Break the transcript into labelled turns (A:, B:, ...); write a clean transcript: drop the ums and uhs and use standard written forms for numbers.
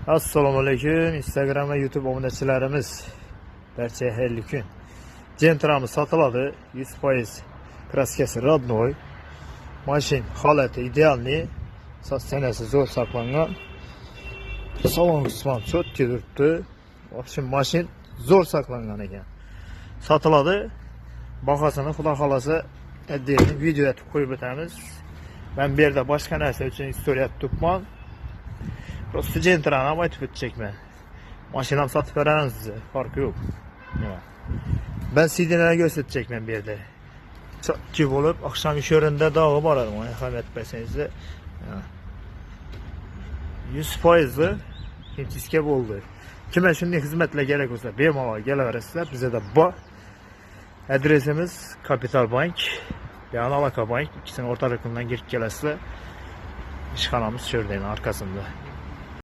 A: Assalomu alaykum. Instagram va YouTube obunachilarimiz. Barchaga xayrli kun. Gentra'miz sotiladi. 100% kraskasi родной. Mashin holati idealniy. Sanasi zo'r saqlangan. Salon qismi cho'tki turibdi. Option mashin zo'r saqlangan ekan. Sotiladi. Bahosini xudo xolasa addiyaning videoga qo'yib o'tamiz. Ben bir yerda boshqa narsa uchun istoriya tutman. Prosta Gentra'ni ham aytib o'tchakman. Mashinam sotib beraman sizga, farqi yo'q. Ben CD'larni ko'rsatchakman bu yerda. Chotki bo'lib, oqshom ish o'rinda dog'i boradi, mana ahamiyat bersangiz. 100% imtizga bo'ldi. Kimga shunday xizmatlar kerak bo'lsa, bemalol kelaverasizlar. Bizda bor. Adresimiz Kapital Bank, yani Alaka Bank. İkisini orta rakımdan girip gelasizlar. İşxonamiz shu yerda arkasında.